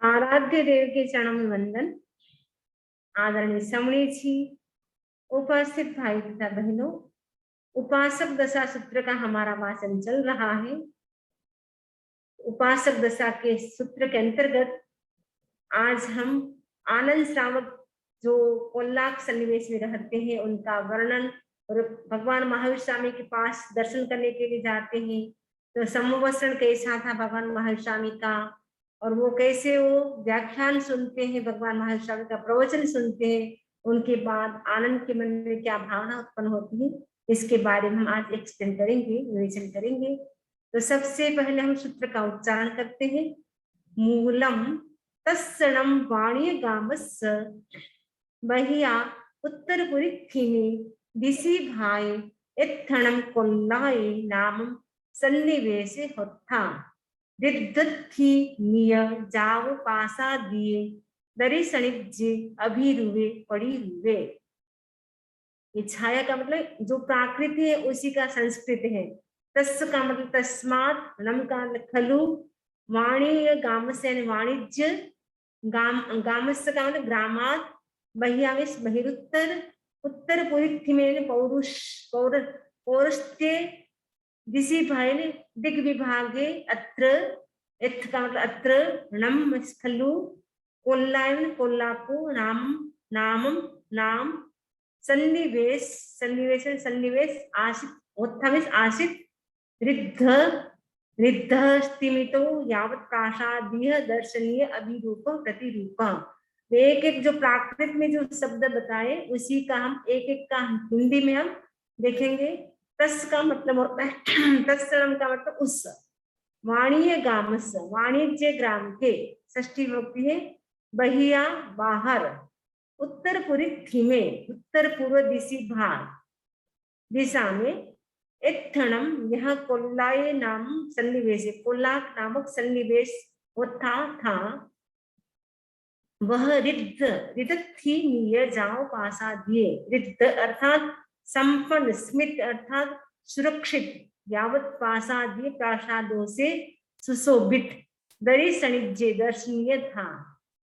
आराध्य देव के चरणों में वंदन। आदरणीय समणी जी, उपस्थित भाई तथा बहनों, उपासक दशा सूत्र का हमारा वाचन चल रहा है। उपासक दशा के सूत्र के अंतर्गत आज हम आनंद श्रावक जो कोल्लाक सन्निवेश में रहते हैं उनका वर्णन और भगवान महावीर स्वामी के पास दर्शन करने के लिए जाते हैं। तो समवसन कैसा था भगवान महावीर स्वामी का, और वो कैसे वो व्याख्यान सुनते हैं, भगवान महावीर स्वामी का प्रवचन सुनते हैं, उनके बाद आनंद के मन में क्या भावना उत्पन्न होती है, इसके बारे में हम आज एक्सप्लेन करेंगे, विवेचन करेंगे। तो सबसे पहले हम सूत्र का उच्चारण करते हैं। मूलम तत्सणम वाणी गामस बहिया उत्तरपुरी थीमे दिशि भाई एत्थणम कोल्लाय नाम सन्निवेशे होता रिद्धि निय जाव पासा दिए दरी सणिज्य अभिरुवे पड़ी रुवे। ये छाया का मतलब जो प्राकृति है उसी का संस्कृत है। तस् का मतलब तस्मात, नम का खलु, वाणी गामस्य वाणिज्य, गामस्य का मतलब ग्रामात, बहियावेश बहिरुत्तर, उत्तर पुरी में पौरुष पौरुष्त्य, दिशि भाई ने दिग विभागे अत्र, एथ का मतलब अत्र, नम खलु, कोल्लायन कोल्लापु, नाम नामम नाम, सन्निवेश सन्निवेश सन्निवेश, आशित उत्थमिस आशित, रिद्ध रिद्ध स्तिमितो यावत प्रासादीय दर्शनीय अभिरूप प्रतिरूप। एक एक जो प्राकृत में जो शब्द बताए उसी का हम एक एक का हिंदी में हम देखेंगे। तस् का मतलब होता है, तत्सम का मतलब उस, वाणीय गामस वाणिज्य ग्राम के, षष्ठी विभक्ति है, बहिया बाहर, उत्तर पूर्वी में उत्तर पूर्व दिशि भाग दिशा में, एत्थणम यह कोल्लाय नाम सन्निवेश, कोल्लाक नामक सन्निवेश होता था। वह रिद्ध रिद्धि निय जाओ पासा दिए, रिद्ध अर्थात संपन्न, स्मित अर्थात सुरक्षित, यावत पासा दिए प्रासादों से सुशोभित, दरी सणिज्य दर्शनीय था।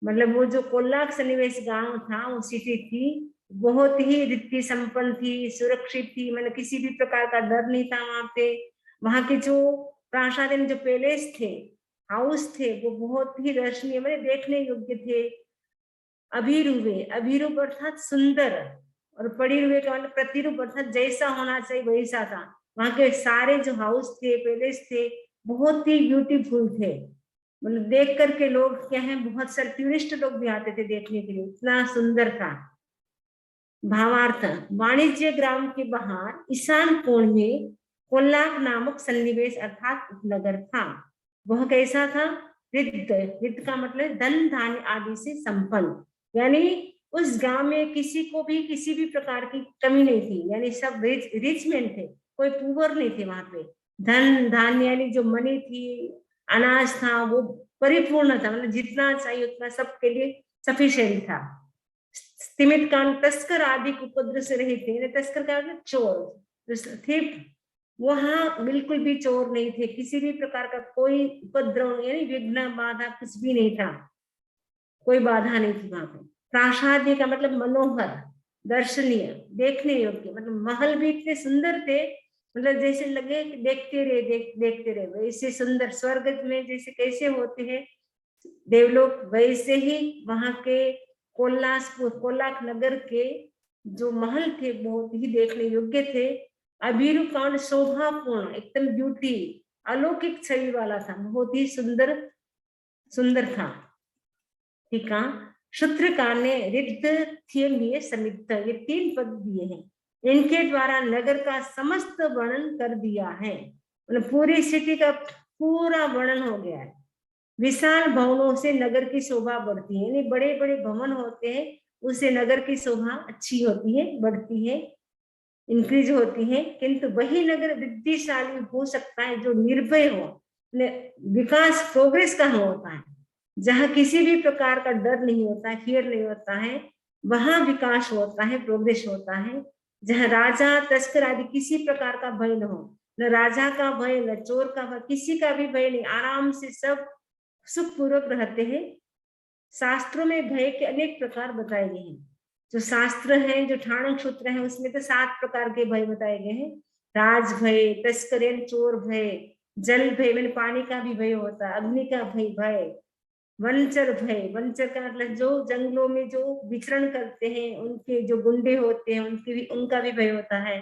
मतलब वो जो कोल्लाक सन्निवेश गांव था, वो सिटी थी, बहुत ही रिद्धि संपन्न थी, सुरक्षित थी, मतलब किसी भी प्रकार का डर नहीं था वहां पे। वहां के जो प्रासाद में जो पैलेस थे, हाउस थे, वो बहुत ही दर्शनीय, मतलब देखने योग्य थे। अभिरूपे, अभिरूप अर्थात सुंदर, और परिरूपे का मतलब प्रतिरूप अर्थात जैसा होना चाहिए वैसा था। वहां के सारे जो हाउस थे, पैलेस थे, बहुत ही ब्यूटीफुल थे। मतलब देख करके लोग क्या है, बहुत सारे टूरिस्ट लोग भी आते थे देखने के लिए, इतना सुंदर था। भावार्थ, वाणिज्य ग्राम के बाहर ईशान कोण में कोल्लाक नामक सन्निवेश अर्थात उपनगर था। वह कैसा था? रिद्ध, रिद्ध का मतलब धन धान्य आदि से संपन्न, यानी उस गांव में किसी को भी किसी भी प्रकार की कमी नहीं थी, यानी सब रिच मैन थे, कोई पुअर नहीं थे वहां पे। धन धान्य यानी जो मनी थी, अनाज था, वो परिपूर्ण था, मतलब जितना चाहिए उतना सबके लिए सफिशिएंट था। स्तिमित कान, तस्कर आदि उपद्रव से रहे थे। तस्कर का मतलब चोर थे, वहां बिल्कुल भी चोर नहीं थे, किसी भी प्रकार का कोई उपद्रव यानी विघ्न बाधा कुछ भी नहीं था, कोई बाधा नहीं थी वहां पे। प्रासाद का मतलब मनोहर, दर्शनीय, देखने योग्य, मतलब महल भी इतने सुंदर थे, मतलब जैसे लगे देखते रहे, देखते रहे, वैसे सुंदर। स्वर्ग में जैसे कैसे होते हैं देवलोक, वैसे ही वहां के कोल्लाक नगर के जो महल थे बहुत ही देखने योग्य थे। अभिरूप शोभापूर्ण, एकदम ब्यूटी, अलौकिक छवि वाला था, बहुत ही सुंदर सुंदर था। ठीक है, सूत्रकार ने रिद्ध थिय समित, ये 3 पद दिए हैं, इनके द्वारा नगर का समस्त वर्णन कर दिया है, मतलब पूरी सिटी का पूरा वर्णन हो गया है। विशाल भवनों से नगर की शोभा बढ़ती है, यानी बड़े बड़े भवन होते हैं, उससे नगर की शोभा अच्छी होती है, बढ़ती है, इंक्रीज होती है। किंतु वही नगर वृद्धिशाली हो सकता है जो निर्भय हो, विकास प्रोग्रेस का होता है, जहां किसी भी प्रकार का डर नहीं होता है, फियर नहीं होता है, वहां विकास होता है, प्रोग्रेस होता है। जहां राजा तस्कर आदि किसी प्रकार का भय न हो, न राजा का भय, न चोर का भय, किसी का भी भय नहीं, आराम से सब सुखपूर्वक रहते हैं, शास्त्रों में भय के अनेक प्रकार बताए गए हैं। जो शास्त्र हैं, जो ठाणक सूत्र है, उसमें तो 7 प्रकार के भय बताए गए हैं। राज भय, तस्कर यानी चोर भय, जल भय मैंने पानी का भी भय होता है, अग्नि का भय, वंचर भय, वंचर का मतलब जो जंगलों में जो विचरण करते हैं, उनके जो गुंडे होते हैं, उनका भी भय होता है।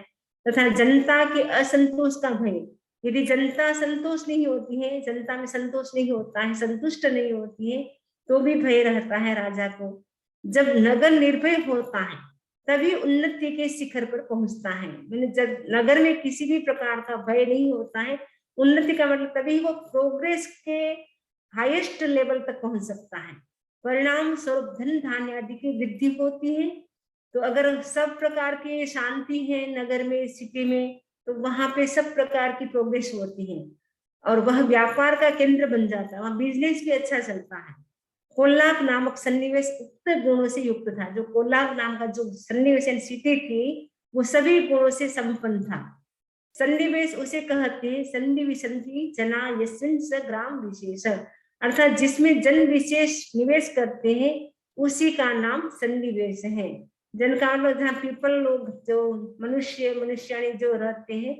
तथा जनता के असंतोष का भय, यदि जनता संतोष नहीं होती है, जनता में संतोष नहीं होता है, संतुष्ट नहीं होती है, तो भी भय रहता है राजा को। जब नगर निर्भय होता है तभी उन्नति के शिखर पर पहुंचता है। मैंने जब नगर में किसी भी प्रकार का भय नहीं होता है, उन्नति का मतलब तभी वो प्रोग्रेस के हाईएस्ट लेवल तक पहुंच सकता है। परिणाम स्वरूप धन धान्य आदि की वृद्धि होती है। तो अगर सब प्रकार की शांति है नगर में, सिटी में, तो वहां पे सब प्रकार की प्रोग्रेस होती है और वह व्यापार का केंद्र बन जाता है, वहां बिजनेस भी अच्छा चलता है। कोल्लाक नामक सन्निवेश उक्त गुणों से युक्त था। जो कोल्लाक नाम का जो सन्निवेश सिटी थी, वो सभी गुणों से संपन्न था। सन्निवेश उसे कहते हैं सन्निविशंति जना यस्मिन् स ग्राम विशेष, अर्थात जिसमें जन विशेष निवेश करते हैं उसी का नाम सन्निवेश है। जन का मतलब जहाँ पीपल लोग, जो मनुष्याणी जो रहते हैं,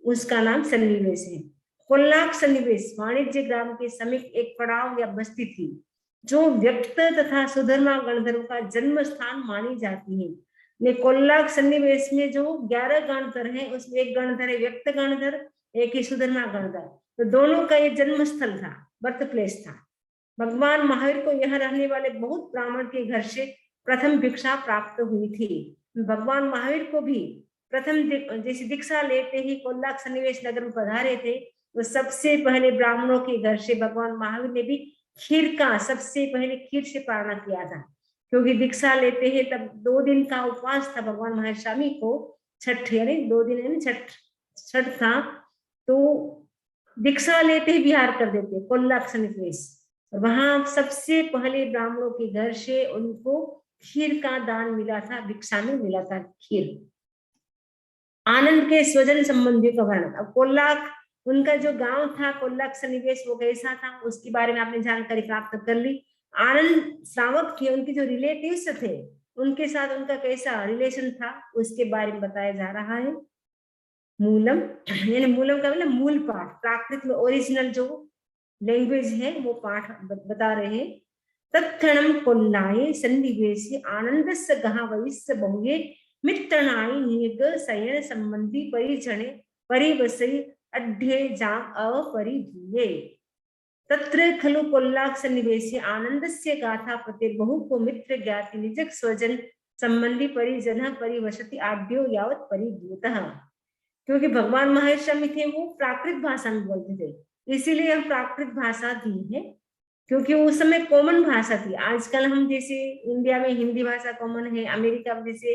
उसका नाम सन्निवेश है। कोल्लाक सन्निवेश वाणिज्य ग्राम के समीप एक पड़ाव या बस्ती थी, जो व्यक्त तथा सुधर्मा गणधर्व का जन्म स्थान मानी जाती है। ने कोल्लाक सन्निवेश में जो 11 गणधर हैं, उसमें एक गणधर है व्यक्त गणधर, एक ही सुधर्मा गणधर, तो दोनों का ये जन्म स्थल था, बर्थ प्लेस था। भगवान महावीर को यहाँ रहने वाले बहुत ब्राह्मण के घर से प्रथम भिक्षा प्राप्त हुई थी। भगवान महावीर को भी प्रथम जैसे दीक्षा लेते ही कोल्लाक सन्निवेश नगर में पधारे थे, तो सबसे पहले ब्राह्मणों के घर से भगवान महावीर ने भी खीर का, सबसे पहले खीर से पारणा किया था। क्योंकि दीक्षा लेते हैं तब 2 दिन का उपवास था भगवान महावीर स्वामी को, छठ यानी 2 दिन यानी छठ था, तो दीक्षा लेते ही विहार कर देते कोल्लाक सन्निवेश। वहां सबसे पहले ब्राह्मणों के घर से उनको खीर का दान मिला था, भिक्षा में मिला था खीर। आनंद के स्वजन संबंधियों का वर्णन। अब कोल्लाक, उनका जो गांव था कोल्लाक सन्निवेश, वो कैसा था उसके बारे में आपने जानकारी प्राप्त कर ली। आनंद श्रावक थे, उनके जो रिलेटिव्स थे, उनके साथ उनका कैसा रिलेशन था उसके बारे में बताया जा रहा है। मूलम यानी मूलम का मतलब मूल पाठ, प्राकृत में ओरिजिनल जो लैंग्वेज है वो पाठ बता रहे हैं। तत्क्षणम कोल्लाये सन्निवेशे आनंदस्य गहावयस्य बहुये मित्रणाय निग शयन संबंधी परिजने परिवसई अढ्ये जाम अपरिधीये। तत्र खलु कोल्लाक सन्निवेशे आनंदस्य गाथा प्रति बहु को मित्र ज्ञाति निजक स्वजन संबंधी परिजन परिवसति आढ्यो यावत परिभूतः। क्योंकि भगवान महावीर स्वामी थे वो प्राकृत भाषा में बोलते थे, इसीलिए हम प्राकृत भाषा दी है, क्योंकि उस समय कॉमन भाषा थी। आजकल हम जैसे इंडिया में हिंदी भाषा कॉमन है, अमेरिका में जैसे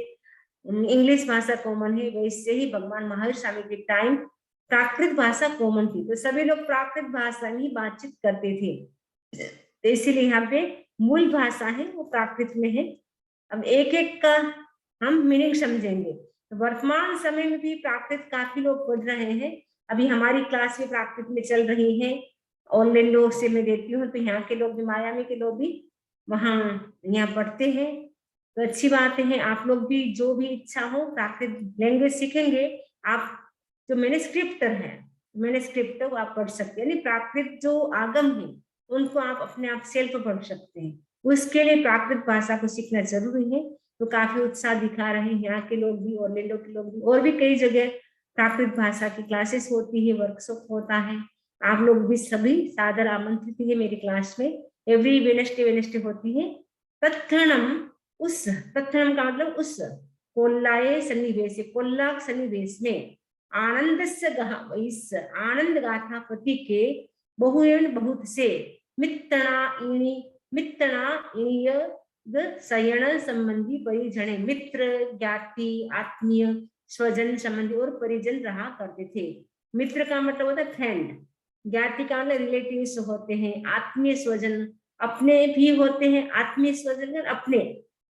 इंग्लिश भाषा कॉमन है, वैसे ही भगवान महावीर स्वामी के टाइम प्राकृत भाषा कॉमन थी, तो सभी लोग प्राकृत भाषा में ही बातचीत करते थे। तो इसीलिए यहाँ पे मूल भाषा है वो प्राकृत में है। अब एक एक का हम मीनिंग समझेंगे। तो वर्तमान समय में भी प्राकृत काफी लोग पढ़ रहे हैं। अभी हमारी क्लास में प्राकृत में चल रही है, ऑनलाइन लोग से मैं देती हूँ, तो यहाँ के लोग भी, मायामी के लोग भी वहाँ यहाँ पढ़ते हैं, तो अच्छी बात है। आप लोग भी जो भी इच्छा हो प्राकृत लैंग्वेज सीखेंगे आप, जो मैन्युस्क्रिप्ट है, मैन्युस्क्रिप्ट वो आप पढ़ सकते हैं, यानी प्राकृत जो आगम है उनको आप अपने आप सेल्फ पढ़ सकते हैं। उसके लिए प्राकृत भाषा को सीखना जरूरी है। तो काफी उत्साह दिखा रहे हैं यहाँ के लोग भी, ऑरलैंडो के लोग भी, और भी कई जगह प्राकृत भाषा की क्लासेस होती है, वर्कशॉप होता है। आप लोग भी सभी सादर आमंत्रित है मेरी क्लास में, एवरी वेडनेसडे होती है। तत्क्षणम, उस तत्क्षणम का मतलब उस कोल्लाये सन्निवेश, कोल्लाक सन्निवेश में आनंद से इस आनंद गाथा पति के बहुएन बहुत से मित्रणा शयन संबंधी परिजने, मित्र ज्ञाति आत्मीय स्वजन संबंधी और परिजन रहा करते थे। मित्र का मतलब होता है फ्रेंड, ज्ञाति का मतलब रिलेटिव्स होते हैं, आत्मीय स्वजन अपने भी होते हैं, आत्मीय स्वजन अपने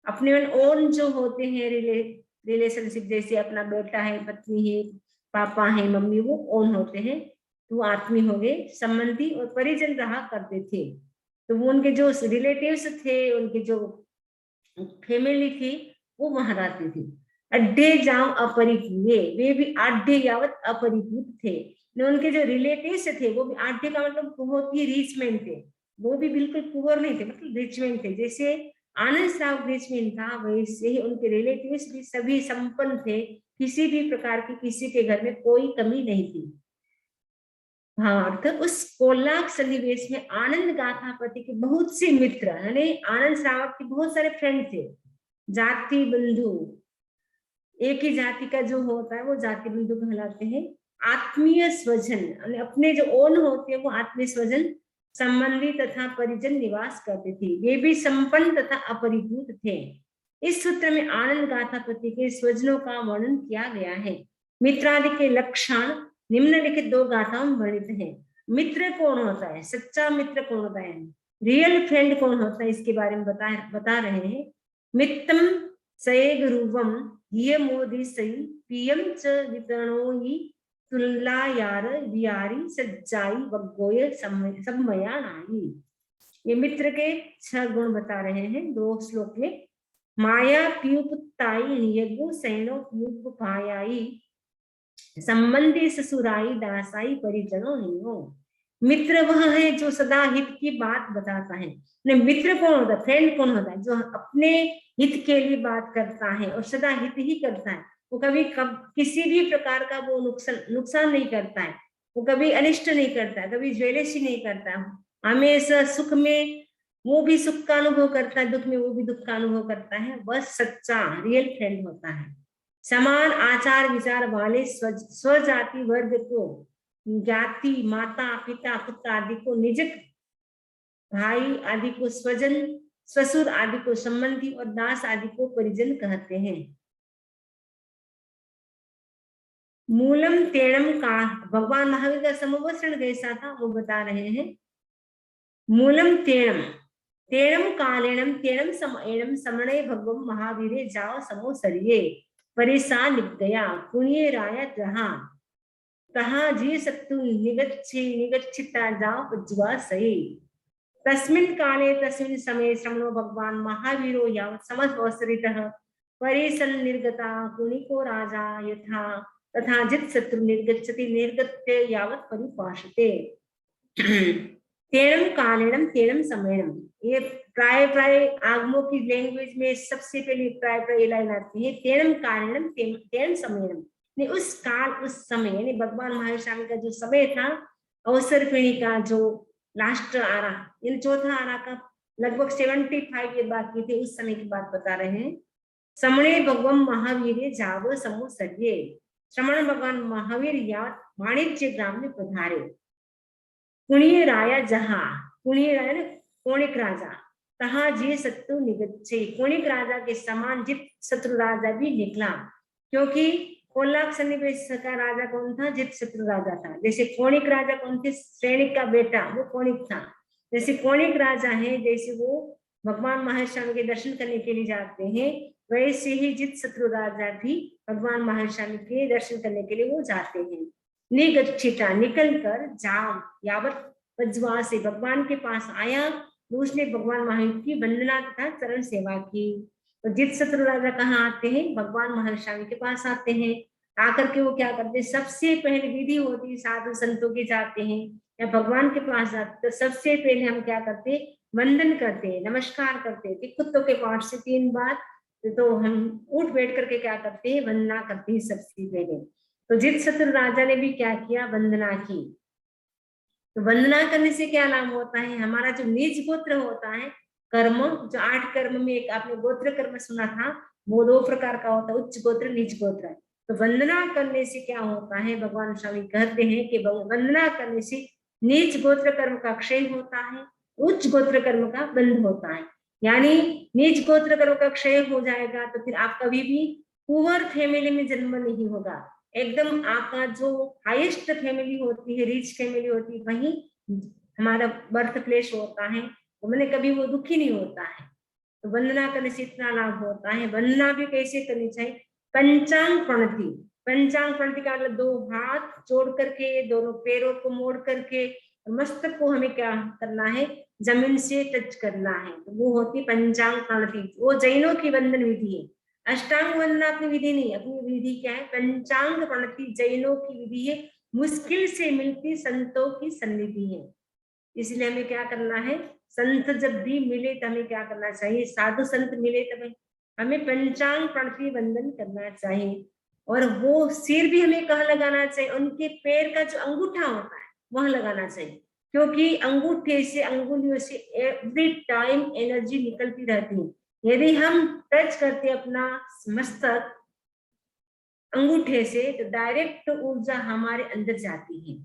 अपने ओन जो होते हैं रिलेशनशिप, जैसे अपना बेटा है, पत्नी है, पापा है, मम्मी, वो ओन होते हैं, तो आत्मीय हो गए, संबंधी और परिजन रहा करते थे। तो वो उनके जो रिलेटिव्स थे, उनके जो फैमिली थी, वो वहां रहती थी। अड्डे जाओ अपरिपूरे, वे भी आड्डे यावत अपरिपूत थे। उनके जो रिलेटिव्स थे वो भी आड्डे का मतलब बहुत ही रिच मैन थे, वो भी बिल्कुल पुअर नहीं थे, मतलब रिच मैन थे। जैसे आनंद साहब रिच मैन था, वैसे ही उनके रिलेटिव्स भी सभी संपन्न थे, किसी भी प्रकार की किसी के घर में कोई कमी नहीं थी। भावार्थ, उस कोलाक सन्निवेश में आनंद गाथापति के बहुत से मित्र, यानी आनंद श्रावक के बहुत सारे फ्रेंड थे, जाति बंधु, एक ही जाति का जो होता है वो जाति बंधु कहलाते हैं। आत्मीय स्वजन, अपने जो ओन होते हैं वो आत्मीय स्वजन, संबंधी तथा परिजन निवास करते थे, वे भी संपन्न तथा अपरिपूत थे। इस सूत्र में आनंद गाथापति के स्वजनों का वर्णन किया गया है। मित्रादि के लक्षण निम्नलिखित दो गाथाओं में वर्णित हैं। मित्र कौन होता है, सच्चा मित्र कौन होता है, रियल फ्रेंड कौन होता है, इसके बारे में बता रहे हैं। मित्रम सएगुरुवम ये मोदी सई पीएम च वितरणोई तुल्लायार वियारी सज्जाई वग्गोय सबमया नाई। ये मित्र के 6 गुण बता रहे हैं 2 श्लोक में। माया पीयुपुत्ताई नियगु सैनो पीयुप भायाई संबंधी ससुराई दासाई परिजनों नियो। मित्र वह है जो सदा हित की बात बताता है। मित्र कौन होता है, फ्रेंड कौन होता है, जो अपने हित के लिए बात करता है और सदा हित ही करता है। वो कभी किसी भी प्रकार का वो नुकसान नहीं करता है, वो कभी अनिष्ट नहीं करता है, कभी ज्वेलसी नहीं करता है। हमेशा सुख में वो भी सुख का अनुभव करता है, दुख में वो भी दुख का अनुभव करता है। वह सच्चा रियल फ्रेंड होता है। समान आचार विचार वाले स्वजाति वर्ग को, जाति, माता पिता पुत्र आदि को निज भाई आदि को स्वजन, ससुर आदि को संबंधी और दास आदि को परिजन कहते हैं। मूलम तेणम का भगवान महावीर का समवचन कैसा था वो बता रहे हैं। मूलम तेणम, तेणम कालेणम तेणम समयणम समणे भगवम महावीरे जाओ समो सरिये परिसा निगया पुण्य राय जहां तहा जी सत्तु निगच्छिता जाओ उज्ज्वा सही। तस्मिन् काले तस्मिन् समये श्रमणो भगवान महावीरो यावत् समवसरितः परिसन्निर्गता कुणिको राजा यथा तथा जित शत्रु निर्गच्छति निर्गत्य यावत् परिपाशते। तेणम कालेणम तेणम समयणम, ये प्राय आगमों की लैंग्वेज में सबसे पहले प्राय लाइन आती है। तेणम कालेणम तेणम समयणम, उस काल उस समय, यानी भगवान महावीर स्वामी का जो समय था, अवसर पीढ़ी का जो लास्ट आरा, इन चौथा आरा का लगभग 75 ईयर बाकी थे, उस समय की बात बता रहे हैं। समणे भगवान महावीर जाव समो सरिये, श्रमण भगवान महावीर या वाणिज्य ग्राम में पधारे। पुण्य राया जहां, पुण्य राय ने कोणिक राजा, तहा जी शत्रु निगच्छे, कोणिक राजा के समान जित शत्रु राजा भी निकला। क्योंकि कोलाक सन्निवेश का राजा कौन था, जित शत्रु राजा था। जैसे कोणिक राजा कौन थे, श्रेणिक का बेटा वो कोणिक था। जैसे कोणिक राजा है, जैसे वो भगवान महावीर के दर्शन करने के लिए जाते हैं, वैसे ही जित शत्रु राजा भी भगवान महावीर के दर्शन करने के लिए वो जाते हैं। निगच्छिता, निकल कर, जाम यावत वज्वा से भगवान के पास आया, तो उसने भगवान महावीर की वंदना तथा चरण सेवा की। तो जित शत्रु राजा कहाँ आते हैं, भगवान महावीर स्वामी के पास आते हैं। आकर के वो क्या करते हैं, सबसे पहले विधि होती है साधु संतों के जाते हैं या भगवान के पास जाते, तो सबसे पहले हम क्या करते हैं, वंदन करते हैं, नमस्कार करते हैं। कुत्तों के 5 से 3 बार, तो हम उठ बैठ करके क्या करते हैं, वंदना करते हैं सबसे पहले। तो जित शत्रु राजा ने भी क्या किया, वंदना की। तो वंदना करने से क्या लाभ होता है, हमारा जो निज गोत्र होता है, कर्म, जो 8 कर्म में एक आपने गोत्र कर्म सुना था, वो 2 प्रकार का होता है, उच्च गोत्र निज गोत्र। तो वंदना करने से क्या होता है, भगवान स्वामी कहते हैं कि वंदना करने से निज गोत्र कर्म का क्षय होता है, उच्च गोत्र कर्म का बंध होता है। यानी निज गोत्र कर्म का क्षय हो जाएगा तो फिर आप कभी भी पुअर फैमिली में जन्म नहीं होगा। एकदम आपका जो हाईएस्ट फैमिली होती है, रिच फैमिली होती है, वही हमारा बर्थ प्लेस होता है, तो मैंने कभी वो दुखी नहीं होता है। तो वंदना करने से इतना लाभ होता है। वंदना भी कैसे करनी चाहिए, पंचांग प्रणति। पंचांग प्रणति का मतलब 2 हाथ जोड़ करके, दोनों पैरों को मोड़ करके मस्तक को हमें क्या करना है, जमीन से टच करना है, तो वो होती पंचांग प्रणति, वो जैनों की वंदन विधि है। अष्टांग वंदना अपनी विधि नहीं, अपनी विधि क्या है, पंचांग प्रणति जैनों की विधि है, मुश्किल से मिलती संतों की सन्निधि है। इसलिए हमें क्या करना है, संत जब भी मिले तो हमें क्या करना चाहिए, साधु संत मिले तो हमें पंचांग प्रणति वंदन करना चाहिए। और वो सिर भी हमें कहाँ लगाना चाहिए, उनके पैर का जो अंगूठा होता है वह लगाना चाहिए, क्योंकि अंगूठे से, अंगुलियों से एवरी टाइम एनर्जी निकलती रहती है। यदि हम टच करते अपना मस्तक अंगूठे से तो डायरेक्ट ऊर्जा हमारे अंदर जाती है।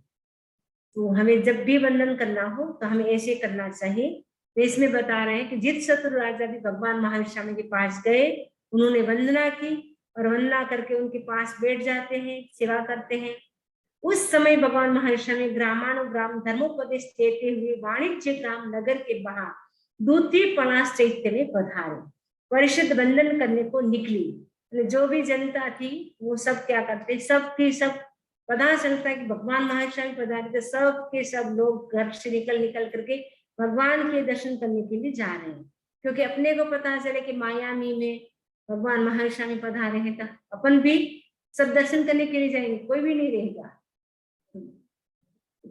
तो हमें जब भी वंदन करना हो तो हमें ऐसे करना चाहिए। तो इसमें बता रहे हैं कि जित शत्रु राजा भी भगवान महावीर स्वामी के पास गए, उन्होंने वंदना की और वंदना करके उनके पास बैठ जाते हैं, सेवा करते हैं। उस समय भगवान महावीर स्वामी ग्रामानुग्राम धर्मोपदेश देते हुए वाणिज्य ग्राम नगर के बाहर दूती पलाश चैत्य में पधारे, परिषद वंदन करने को निकली। जो भी जनता थी वो सब क्या करते, सब की सब पता चलता है कि भगवान महावीर स्वामी पधारे, तो सब के सब लोग घर से निकल करके भगवान के दर्शन करने के लिए जा रहे हैं। क्योंकि अपने को पता चले कि मायामी में भगवान महावीर स्वामी पधारे हैं, तो अपन भी सब दर्शन करने के लिए जाएंगे, कोई भी नहीं रहेगा।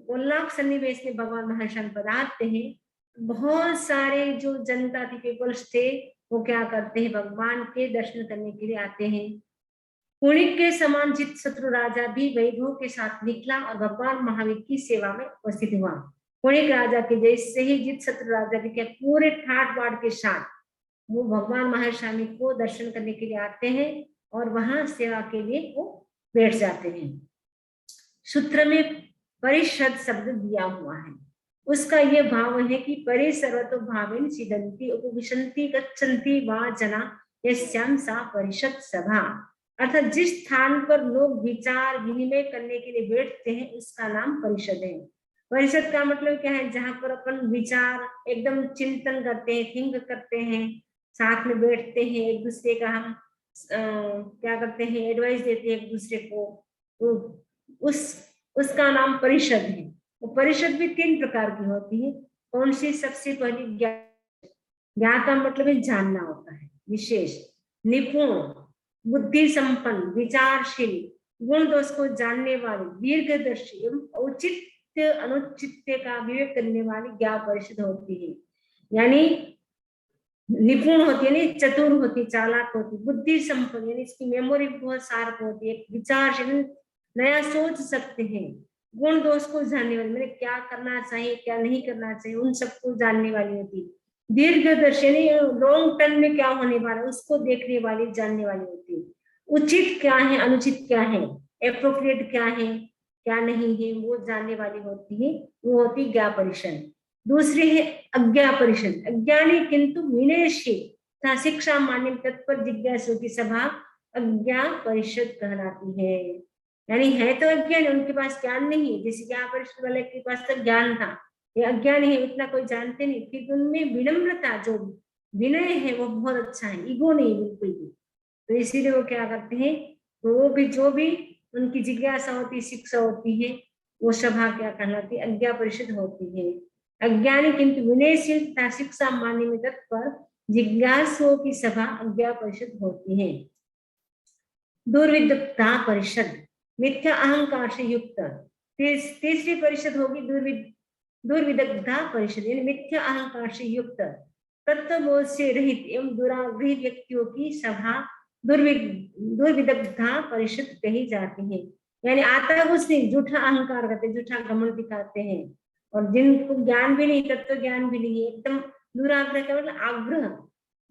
उल्लाख सन्निवेश में भगवान महावीर स्वामी पधारते हैं। बहुत सारे जो जनता थी, पीपल्स थे, वो क्या करते हैं, भगवान के दर्शन करने के लिए आते हैं। पुणिक के समान जित शत्रु राजा भी वैभव के साथ निकला और भगवान महावीर की सेवा में उपस्थित हुआ। पुणिक राजा के जैसे ही जित शत्रु राजा भी क्या पूरे ठाट बाट के साथ वो भगवान महावीर स्वामी को दर्शन करने के लिए आते हैं और वहां सेवा के लिए वो बैठ जाते हैं। सूत्र में परिषद शब्द दिया हुआ है, उसका ये भाव है कि परि सर्वतो भावेन सिदंती उपविशंती गच्छन्ति वा जना यस्याम सा परिषद सभा। अर्थात जिस स्थान पर लोग विचार विनिमय करने के लिए बैठते हैं उसका नाम परिषद है। परिषद का मतलब क्या है, जहां पर अपन विचार एकदम चिंतन करते हैं, थिंक करते हैं, साथ में बैठते हैं, एक दूसरे का हम क्या करते हैं, एडवाइस देते हैं एक दूसरे को, तो उसका नाम परिषद है। वो परिषद भी 3 प्रकार की होती है। कौन सी, सबसे पहली ज्ञान का मतलब है जानना होता है, विशेष, निपुण, बुद्धि संपन्न, विचारशील, गुण दोष को जानने वाले, दीर्घदर्शी एवं औचित्य अनुचित्य का विवेक करने वाली ज्ञान परिषद होती है। यानी निपुण होती है, यानी चतुर होती, चालाक होती, बुद्धि संपन्न यानी इसकी मेमोरी बहुत शार्प होती है, विचारशील नया सोच सकते हैं, गुण दोष को जानने वाली, मैंने क्या करना चाहिए क्या नहीं करना चाहिए उन सबको जानने वाली होती है, दीर्घदर्शी लॉन्ग टर्म में क्या होने वाला उसको देखने वाली, जानने वाली होती है, उचित क्या है अनुचित क्या है, एप्रोप्रिएट क्या है क्या नहीं है वो जानने वाली होती है, वो होती ज्ञा परिषद। दूसरी है अज्ञा परिषद, अज्ञानी किंतु विनयशील तथा शिक्षा मान्य तत्पर जिज्ञासु की सभा अज्ञा परिषद कहलाती है। यानी है तो अज्ञानी, उनके पास ज्ञान नहीं है, जैसे ज्ञान परिषद वाले के पास तो ज्ञान था, ये अज्ञानी है, इतना कोई जानते नहीं, फिर उनमें विनम्रता, जो विनय है वो बहुत अच्छा है, ईगो नहीं बिल्कुल भी, तो इसीलिए वो क्या करते हैं, तो वो भी जो भी उनकी जिज्ञासा होती है, शिक्षा होती है, वो सभा क्या कहलाती है, अज्ञा परिषद होती है। अज्ञानी किंतु विनयशील तथा शिक्षा मान्य में तत्पर जिज्ञासुओं की सभा अज्ञा परिषद होती है। दुर्विदग्धा परिषद, मिथ्या अहंकार से युक्त। तीसरी परिषद होगी दुर्विदग्धा परिषद, यानी मिथ्या अहंकार से युक्त, तत्वबोध से रहित एवं दुराग्रही व्यक्तियों की सभा दुर्विदग्धा परिषद कही जाती है। यानी आता कुछ नहीं, झूठा अहंकार करते, झूठा घमंड दिखाते हैं, और जिनको ज्ञान भी नहीं, तत्व ज्ञान भी नहीं, एकदम दुराग्रह का मतलब आग्रह,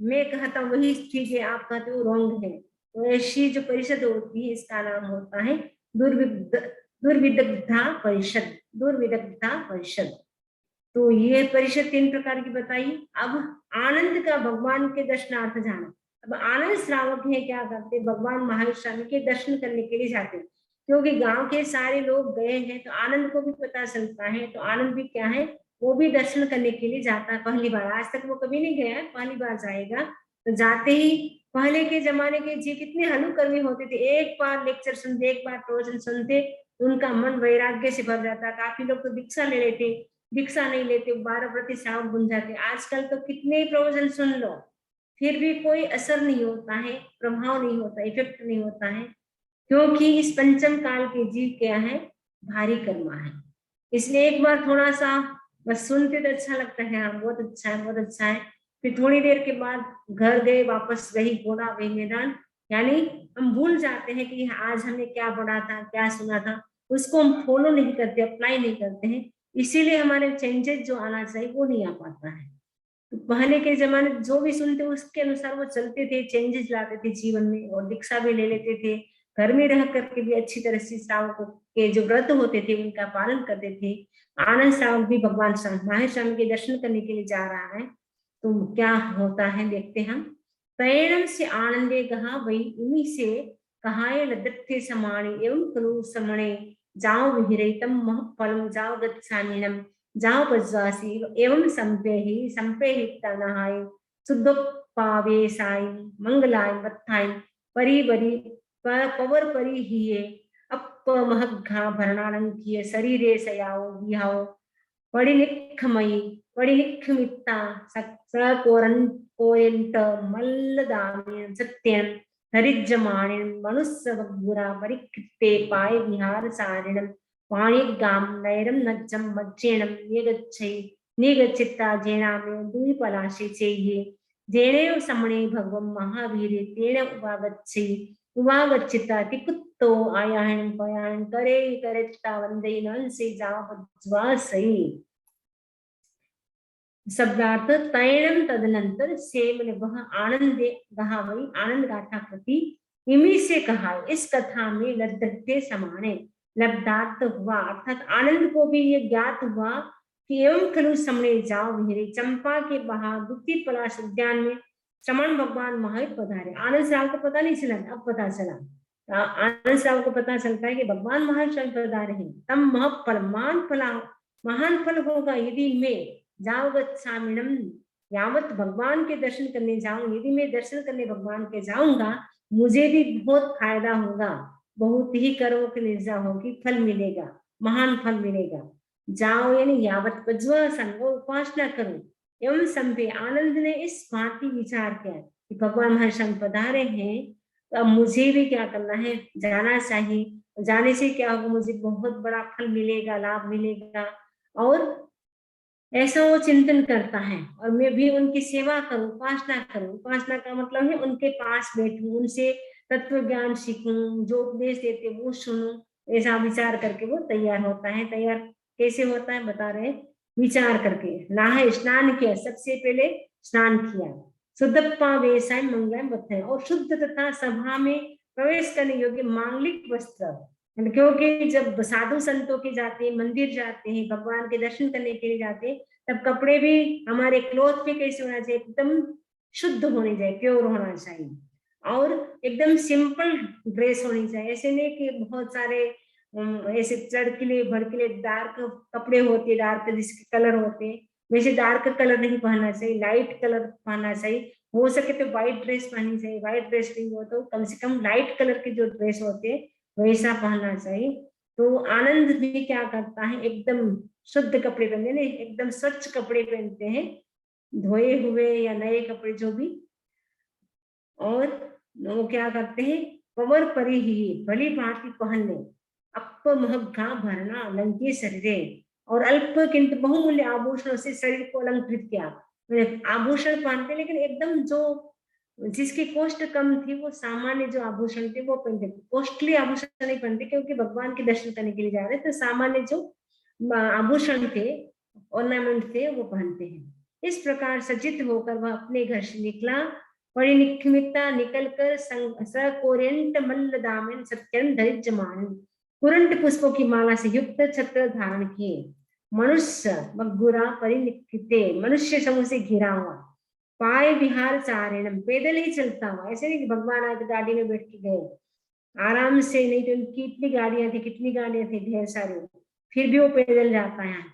मैं कहता हूँ वही ठीक है, आप कहते हो रॉन्ग है, तो ऐसी जो परिषद होती है इसका नाम होता है दुर्विदग्धा परिषद, दुर्विदग्धा परिषद। तो ये परिषद 3 प्रकार की बताई। अब आनंद का भगवान के दर्शनार्थ जाना। अब आनंद श्रावक है क्या करते, भगवान महावीर स्वामी के दर्शन करने के लिए जाते हैं, क्योंकि गांव के सारे लोग गए हैं तो आनंद को भी पता चलता है, तो आनंद भी क्या है, वो भी दर्शन करने के लिए जाता है पहली बार, आज तक वो कभी नहीं गया है, पहली बार जाएगा। तो जाते ही, पहले के जमाने के जी कितने हलुकर्मी होते थे, एक बार लेक्चर सुनते, एक बार प्रवचन सुनते, उनका मन वैराग्य से भर जाता। काफी लोग तो दीक्षा ले लेते, दीक्षा नहीं लेते, 12 प्रति श्रावक बन जाते। आजकल तो कितने प्रवचन सुन लो, फिर भी कोई असर नहीं होता है, प्रभाव नहीं होता, इफेक्ट नहीं होता है, क्योंकि इस पंचम काल के जीव क्या है, भारी कर्मा है। इसलिए एक बार थोड़ा सा बस सुनते तो अच्छा लगता है, हाँ बहुत अच्छा है, बहुत अच्छा है। फिर थोड़ी देर के बाद घर गए, वापस वही घोड़ा वही मैदान, यानी हम भूल जाते हैं कि आज हमने क्या पढ़ा था, क्या सुना था, उसको हम फॉलो नहीं करते, अप्लाई नहीं करते हैं। इसीलिए हमारे चेंजेस जो आना चाहिए वो नहीं आ पाता है। तो पहले के जमाने जो भी सुनते उसके अनुसार वो चलते थे, चेंजेस लाते थे जीवन में, और दीक्षा भी ले लेते थे। घर में रह करके भी अच्छी तरह से श्रावकों के जो व्रत होते थे उनका पालन करते थे। आनंद श्रावक भी भगवान माहेश स्वामी के दर्शन करने के लिए जा रहा है, तो क्या होता है देखते हम। तैणम से आनंदे कहा वही उन्हीं से कहाए लदत्थे समाणे एवं खलु समणे जाओ विहिरैतम मह फलम जाओ गच्छामिनम जाओ बजवासी एवं संपेहि संपेहितनाहाय शुद्ध पावे साई मंगलाय वत्थाय परी बरी पवर परी हिये अप महघा भरणालंकिय शरीरे सयाओ विहाओ पडिनिखमयी पडिनिखमित्ता सकोरन कोयंट मल्लदामेन सत्यन हरिज्यमाणेन मनुष्य गुरा परिकृते पाय विहार सारिणम वाणिगाम नैरम नज्जम मज्जेणम निगच्छै निगच्छिता जेनामे द्विपलाशे चेये जेनेव समणे भगवं महावीरे तेन उवागच्छै उवागच्छिता तिकुत्तो आयाहन पयाहन करे करेत्ता वंदे नंसे जावज्वासै। शब्दार्थ तैणम तदनंतर से मैंने वह आनंद कहा, वही आनंद गाथा प्रति इमी से कहा। इस कथा में लब्धते समाने लब्धार्थ हुआ, अर्थात आनंद को भी ये ज्ञात हुआ कि एवं खलु समणे जाओ विहरे, चंपा के बाहर द्वितीय पलाश उद्यान में श्रमण भगवान महावीर पधारे। आनंद साहब को पता नहीं चला, अब पता चला। आनंद साहब को पता चलता है कि भगवान महावीर पधारे हैं। तम महाफल मान फला महान फल होगा यदि मैं जाओ गच्छामिनम, यावत भगवान के दर्शन करने जाऊं, यदि मैं दर्शन करने भगवान के जाऊंगा मुझे भी बहुत फायदा होगा, बहुत ही कर्मों की निर्जा होगी, फल मिलेगा, महान फल मिलेगा। जाओ यानी यावत बजवा संग उपासना करो। एवं संपे आनंद ने इस भांति विचार किया कि भगवान हर्षण पधारे हैं, तो अब मुझे भी क्या करना है, जाना चाहिए। जाने से क्या होगा, मुझे बहुत बड़ा फल मिलेगा, लाभ मिलेगा। और ऐसा वो चिंतन करता है, और मैं भी उनकी सेवा करूं, उपासना करूं। उपासना का मतलब है उनके पास बैठूं, उनसे तत्व ज्ञान सीखूं, जो उपदेश देते वो सुनूं। ऐसा विचार करके वो तैयार होता है। तैयार कैसे होता है बता रहे, विचार करके। नहाए, स्नान किया, सबसे पहले स्नान किया, शुद्धप्पा वेशाय मंगलम बत्थाय, और शुद्ध तथा सभा में प्रवेश करने योग्य मांगलिक वस्त्र, क्योंकि जब साधु संतों के जाते हैं, मंदिर जाते हैं, भगवान के दर्शन करने के लिए जाते हैं, तब कपड़े भी हमारे क्लोथ भी कैसे होना चाहिए, एकदम शुद्ध होने चाहिए, प्योर होना चाहिए, और एकदम सिंपल ड्रेस होनी चाहिए। ऐसे नहीं कि बहुत सारे ऐसे चढ़किले भड़किले डार्क कपड़े होते, डार्क जिसके कलर होते हैं, वैसे डार्क कलर नहीं पहनना चाहिए, लाइट कलर पहनना चाहिए। हो सके तो व्हाइट ड्रेस पहननी चाहिए, व्हाइट ड्रेस नहीं हो तो कम से कम लाइट कलर के जो ड्रेस होते हैं वैसा पहनना चाहिए। तो आनंद भी क्या करता है, एकदम शुद्ध कपड़े पहनते हैं, एकदम स्वच्छ कपड़े पहनते हैं, धोए हुए या नए कपड़े जो भी। और वो क्या करते हैं, पवर परी ही भली भांति पहनने, अप महघा भरना अलंकृत शरीर, और अल्प किंतु बहुमूल्य आभूषणों से शरीर को अलंकृत किया। आभूषण पहनते लेकिन एकदम जो जिसकी कॉस्ट कम थी, वो सामान्य जो आभूषण थे वो पहनते, कॉस्टली आभूषण नहीं पहनते, क्योंकि भगवान के दर्शन करने के लिए जा रहे थे। तो सामान्य जो आभूषण थे, ऑर्नामेंट थे, वो पहनते हैं। इस प्रकार सज्जित होकर वह अपने घर से निकला। परिनिखमिता निकलकर सकोरेंट मल्लदामेन सत्यन धरिज्यमान, कुरंट पुष्पों की माला से युक्त छत्र धारण किए, मनुष्य मग्गुरा परिनिखिते, मनुष्य समूह से घिरा हुआ, पाय विहार चारणम, पैदल ही चलता हुआ। ऐसे नहीं कि भगवान आए तो गाड़ी में बैठ के गए, आराम से, नहीं तो उनकी इतनी गाड़ियां थी, कितनी गाड़ियां थी, ढेर सारी, फिर भी वो पैदल जाता है।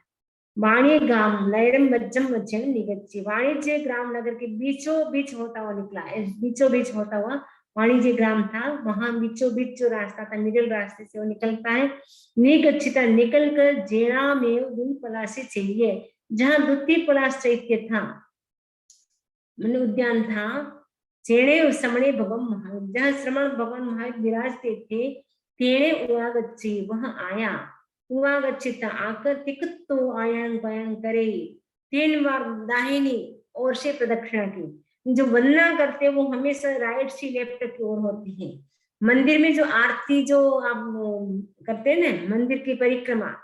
वाणिज्य ग्राम नैरम वज्जम वज्जन निगच्ची, वाणिज्य ग्राम नगर के बीचों बीच होता हुआ निकला, बीचों बीच होता हुआ वाणिज्य ग्राम था, वहां बीचों बीच जो रास्ता था, मिडिल रास्ते से वो निकलता है। निगच्छिता निकल कर जेणा में दुलपलासे चाहिए, जहां दुत्तिपलास चैत्य था, मन उद्यान था, जेणे श्रमणे भगवान महावीर, जहाँ श्रमण भगवान महावीर विराजते थे, तेणे उवागच्छी, वह आया, उवागच्छित आकर तिकत्तो आयन पायन करे, 3 बार दाहिनी ओर से प्रदक्षिणा की। जो वंदना करते वो हमेशा राइट से लेफ्ट की ओर होती है। मंदिर में जो आरती जो आप करते हैं ना, मंदिर की परिक्रमा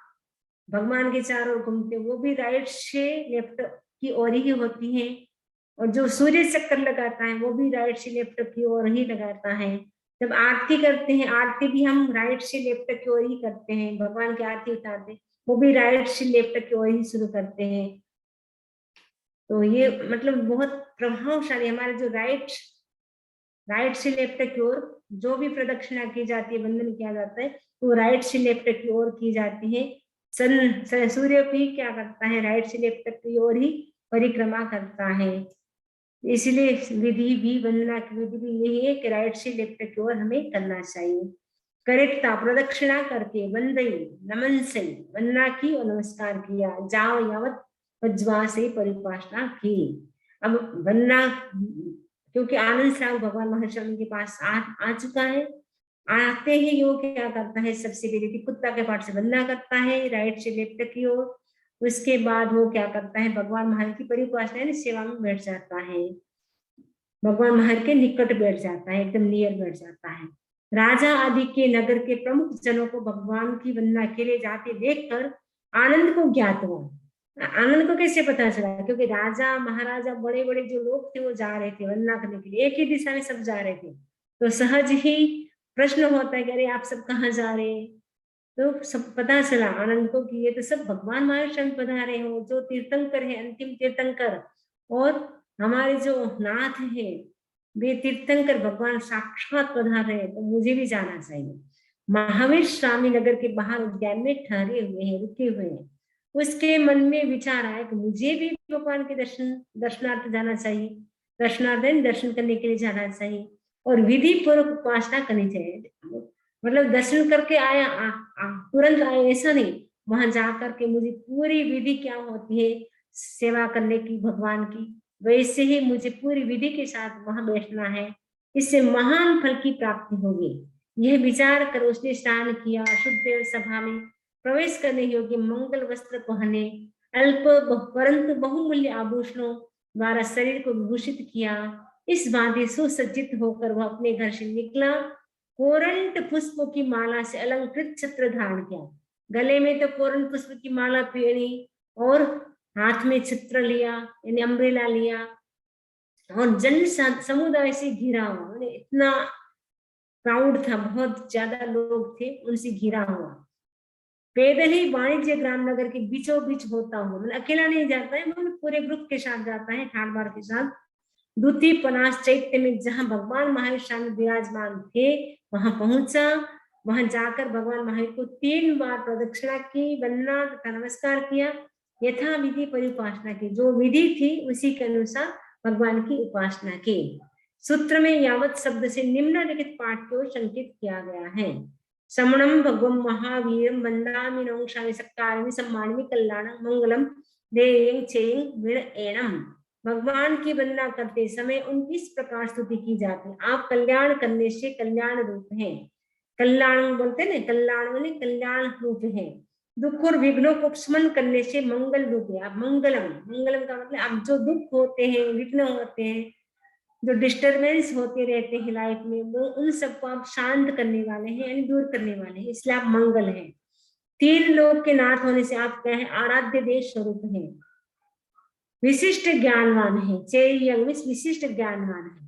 भगवान के चारों ओर घूमते, वो भी राइट से लेफ्ट की ओर ही होती है। और जो सूर्य चक्कर लगाता है वो भी राइट से लेफ्ट की ओर ही लगाता है। जब आरती करते हैं, आरती भी हम राइट से लेफ्ट की ओर ही करते हैं, भगवान की आरती उतारते वो भी राइट से लेफ्ट की ओर ही शुरू करते हैं। तो ये मतलब बहुत प्रभावशाली, हमारे जो राइट से लेफ्ट की ओर जो भी प्रदक्षिणा की जाती है, वंदन किया जाता है, वो राइट से लेफ्ट की ओर की जाती है। सूर्य भी क्या करता है, राइट से लेफ्ट की ओर ही परिक्रमा करता है। इसलिए विधि भी, वंदना की विधि भी यही है कि राइट से लेफ्ट की ओर हमें करना चाहिए। करेक्टा प्रदक्षिणा करके वंदई नमन से वंदना की और नमस्कार किया, जाओ यावत वज्वा से परिपाषणा की। अब वंदना, क्योंकि आनंद श्रावक भगवान महर्षि के पास आ चुका है, आते ही यो क्या करता है, सबसे पहले कुत्ता के पाठ से वंदना करता है राइट से लेफ्ट की ओर। उसके बाद वो क्या करता है, भगवान महावीर की परिपाषणा सेवा में बैठ जाता है, भगवान महावीर के निकट बैठ जाता है, एकदम नियर बैठ जाता है। राजा आदि के नगर के प्रमुख जनों को भगवान की वंदना के लिए जाते देखकर आनंद को ज्ञात हुआ। आनंद को कैसे पता चला, क्योंकि राजा महाराजा बड़े बड़े जो लोग थे वो जा रहे थे वंदना करने के लिए, एक ही दिशा में सब जा रहे थे। तो सहज ही प्रश्न होता है कि अरे आप सब कहाँ जा रहे हैं। तो सब पता चला आनंद को कि ये तो सब भगवान महावीर पधारे हो, जो तीर्थंकर है, अंतिम तीर्थंकर, और हमारे जो नाथ है वे तीर्थंकर भगवान साक्षात पधारे हैं, तो मुझे भी जाना चाहिए। महावीर स्वामी नगर के बाहर उद्यान में ठहरे हुए हैं, रुके हुए हैं। उसके मन में विचार आया कि मुझे भी भगवान के दर्शनार्थ जाना चाहिए, दर्शन करने के लिए जाना चाहिए और विधि पूर्वक उपासना करनी चाहिए। मतलब दर्शन करके आया तुरंत आया ऐसा नहीं, वहां जाकर के मुझे पूरी विधि क्या होती है सेवा करने की भगवान की, वैसे ही मुझे पूरी विधि के साथ वहां बैठना है, इससे महान फल की प्राप्ति होगी। यह विचार कर उसने स्नान किया, शुद्ध सभा में प्रवेश करने योग्य मंगल वस्त्र पहने, अल्प परंतु बहुमूल्य आभूषणों द्वारा शरीर को विभूषित किया। इस भांति सुसज्जित होकर वह अपने घर से निकला। कोरंट पुष्पों की माला से अलंकृत छत्र धारण किया, गले में तो कोरंट पुष्प की माला पहनी और हाथ में छत्र लिया यानी अम्ब्रेला लिया, और जन समुदाय से घिरा हुआ, इतना क्राउड था, बहुत ज्यादा लोग थे, उनसे घिरा हुआ। पैदल ही वाणिज्य ग्राम नगर के बीचों बीच होता हुआ, मतलब अकेला नहीं जाता है, मतलब पूरे ग्रुप के साथ जाता है, ठाट बार के साथ। द्वितीय पनास चैत्य में जहां भगवान महावीर स्वामी विराजमान थे वहां पहुंचा। वहां जाकर भगवान महावीर को 3 बार प्रदक्षिणा की, वंदना तथा नमस्कार किया, यथा विधि परिउपासना की, जो विधि थी उसी के अनुसार भगवान की उपासना की। सूत्र में यावत शब्द से निम्नलिखित पाठ को संकेत किया गया है। समणम भगवम महावीर वंदामि नौशामि सत्कारमि सम्मानमि कल्याणं मंगलम देयं चेयं विणएणम। भगवान की वंदना करते समय उनकी इस प्रकार स्तुति की जाती है, आप कल्याण करने से कल्याण रूप हैं। कल्याण बोलते हैं ना, कल्याण माने कल्याण रूप है। दुख और विघ्नों को उपशमन करने से मंगल रूप है आप। मंगलम, मंगलम का मतलब आप जो दुख होते हैं, विघ्न होते हैं, जो डिस्टर्बेंस होते रहते हैं लाइफ में, वो उन सबको आप शांत करने वाले हैं यानी दूर करने वाले हैं, इसलिए आप मंगल हैं। 3 लोक के नाथ होने से आप क्या है, आराध्य देश स्वरूप है, विशिष्ट ज्ञानवान है, चैय विशिष्ट ज्ञानवान है,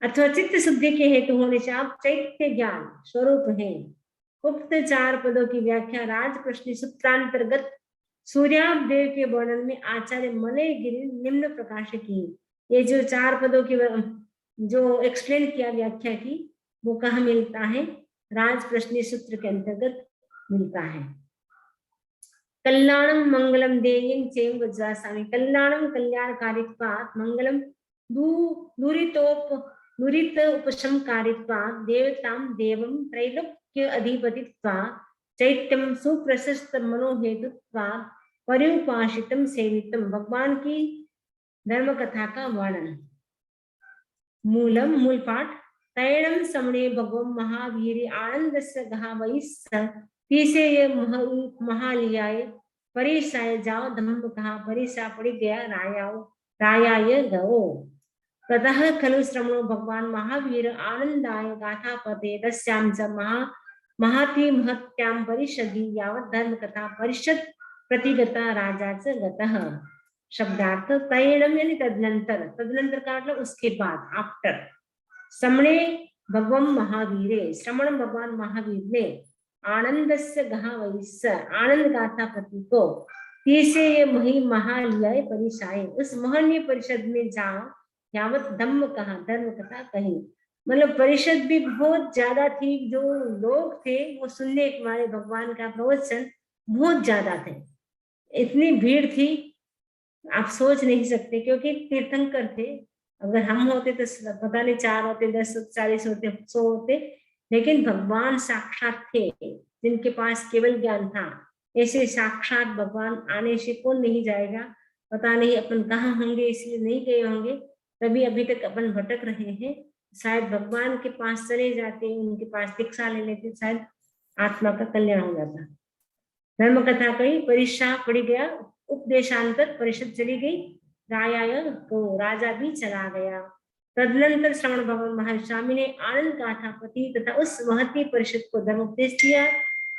अथवा चित्त शुद्धि के हेतु होने से आप चैत्य ज्ञान स्वरूप हैं। उक्त 4 पदों की व्याख्या राज प्रश्न सूत्रांतर्गत सूर्यादेव के वर्णन में आचार्य मलयगिरी निम्न प्रकार से की। ये जो 4 पदों की जो एक्सप्लेन किया, व्याख्या की, वो कहाँ मिलता है, राज प्रश्न सूत्र के अंतर्गत मिलता है। कल्याणम मंगलम देयं चेम वज्रासामि, कल्याणम कल्याणकारित्वात्, मंगलम दूरितोप नुरित उपशमकारित्वा देवतां देवं त्रैलोक्य अधिपतित्वा चैत्यं सुप्रशस्त मनोहेतुत्वा पर्युपासितम सेवितम। भगवान की धर्म कथा का वर्णन। मूलम मूल पाठ। तैणम समणे भगवम महावीर आनंदस्य गहावैस्स तीसे महालियाय परिसाय जाओ धम्म कहा परिसा पड़ी गया रायाय गओ। ततः खलु श्रवणो भगवान महावीर आनंदाय गाथा पते तस्यां च महती महत्यां परिषदि यावत् धर्म कथा परिषद प्रतिगता राजा च गतः। शब्दार्थ तैणम यानी तदनंतर, तदनंतर का मतलब उसके बाद, आफ्टर। श्रमणे भगवम महावीरे, श्रमण भगवान महावीर ने आनंदस्य गहावैस्स आनंद गाथा पति को तीसे ये मही महालियाय परिसाय उस महनीय परिषद में जाओ यावत धम्म कहा धर्म कथा कही। मतलब परिषद भी बहुत ज्यादा थी, जो लोग थे वो सुनने वाले भगवान का प्रवचन बहुत ज्यादा थे, इतनी भीड़ थी आप सोच नहीं सकते, क्योंकि तीर्थंकर थे। अगर हम होते तो पता नहीं 4 होते, 10, 40 होते, 100 होते, लेकिन भगवान साक्षात थे जिनके पास केवल ज्ञान था। ऐसे साक्षात भगवान आने से कौन नहीं जाएगा। पता नहीं अपन कहाँ होंगे, इसलिए नहीं गए होंगे, तभी अभी तक अपन भटक रहे हैं। शायद भगवान के पास चले जाते, उनके पास दीक्षा ले लेते, शायद आत्मा का कल्याण हो जाता। धर्म कथा कही, परीक्षा पड़ी गया, उपदेशांतर परिषद चली गई, रायाय को राजा भी चला गया। तदनंतर श्रवण भगवान महर्षि स्वामी ने आनंद गाथा पति तथा उस महती परिषद को धर्म उपदेश दिया।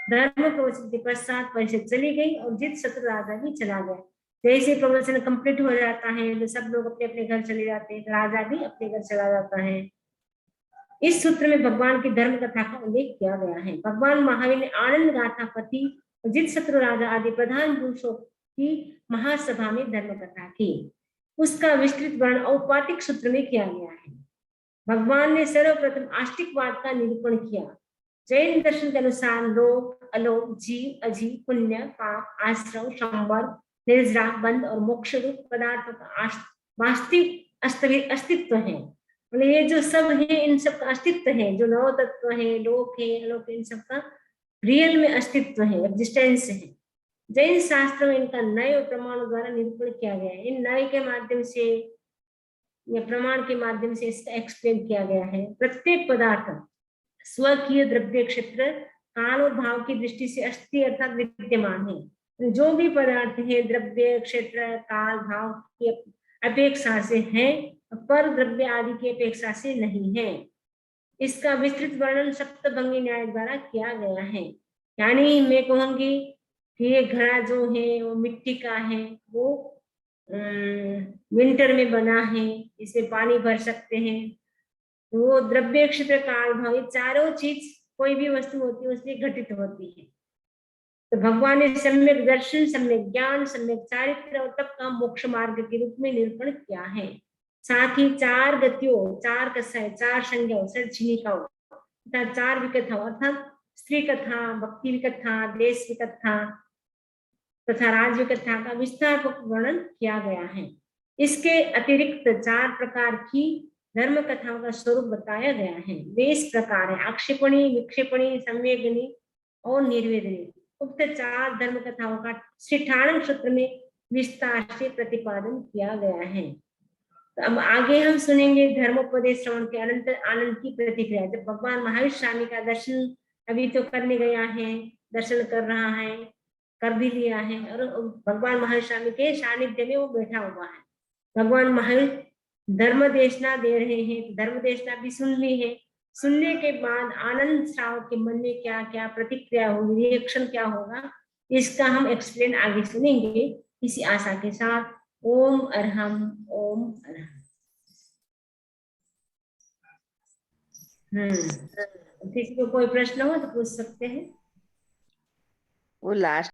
धर्म प्रवचन के पश्चात परिषद चली गई और जित शत्रु राजा भी चला गया। जैसे प्रवचन कंप्लीट हो जाता है तो सब लोग अपने अपने घर चले जाते हैं, राजा भी अपने घर चला जाता है। इस सूत्र में भगवान की धर्म कथा का उल्लेख किया गया है। भगवान महावीर ने आनंद गाथा पति, जित शत्रु राजा आदि प्रधान पुरुषों की महासभा में धर्म कथा की। उसका विस्तृत वर्णन औपातिक सूत्र में किया गया है। भगवान ने सर्वप्रथम आस्तिकवाद का निरूपण किया। जैन दर्शन के अनुसार लोक, अलोक, जीव, अजीव, पुण्य, पाप, आश्रम, संवर्ग, निर्जरा, बंध और मोक्ष रूप पदार्थों का वास्तविक अस्तित्व है। मतलब ये जो सब है, इन सब का अस्तित्व है, जो नव तत्व है, लोक है, अलोक, इन सब का रियल में अस्तित्व है, एग्जिस्टेंस है। जैन शास्त्र में इनका नए और प्रमाण द्वारा निरूपण किया गया है। इन नए के माध्यम से या प्रमाण के माध्यम से इसका एक्सप्लेन किया गया है। प्रत्येक पदार्थ स्वकीय द्रव्य क्षेत्र काल और भाव की दृष्टि से अस्ति अर्थात विद्यमान है। जो भी पदार्थ है द्रव्य क्षेत्र काल भाव की अपेक्षा से है, पर द्रव्य आदि की अपेक्षा से नहीं है। इसका विस्तृत वर्णन सप्तभंगी न्याय द्वारा किया गया है। यानी मैं कहूंगी कि ये घड़ा जो है वो मिट्टी का है, वो विंटर में बना है, इसमें पानी भर सकते हैं। वो द्रव्य क्षेत्र काल भाव, ये चारों चीज कोई भी वस्तु होती है उसमें घटित होती है। तो भगवान ने सम्यक दर्शन, सम्यक ज्ञान, सम्यक चारित्र और तप का मोक्ष मार्ग के रूप में निरूपण किया है। साथ ही 4 गतियों, 4 कसाय, 4 संज्ञाओं, 6 झिनिकाओं तथा 4 विकथाओं अर्थात स्त्री कथा, भक्ति विकथा, देश विकथा तथा राज विकथा का विस्तार वर्णन किया गया है। इसके अतिरिक्त 4 प्रकार की धर्म कथाओं का स्वरूप बताया गया है। वे इस प्रकार है: आक्षेपणी, विक्षेपणी, संवेदनी और निर्वेदनी। उक्त 4 धर्म कथाओं का श्री ठाणक सूत्र में विस्तार से प्रतिपादन किया गया है। तो अब आगे हम सुनेंगे धर्मोपदेश श्रवण के अनंतर आनंद की प्रतिक्रिया। जब भगवान महावीर स्वामी का दर्शन अभी तो करने गया है, दर्शन कर रहा है, कर भी लिया है, और भगवान महावीर स्वामी के सानिध्य में वो बैठा हुआ है। भगवान महावीर धर्म देशना दे रहे हैं, धर्म देशना भी सुन ली है। सुनने के बाद आनंद श्रावक के मन में क्या क्या प्रतिक्रिया होगी, रिएक्शन क्या होगा, इसका हम एक्सप्लेन आगे सुनेंगे इसी आशा के साथ। ओम अरहम, ओम अरहम। किसी को कोई प्रश्न हो तो पूछ सकते हैं। वो लास्ट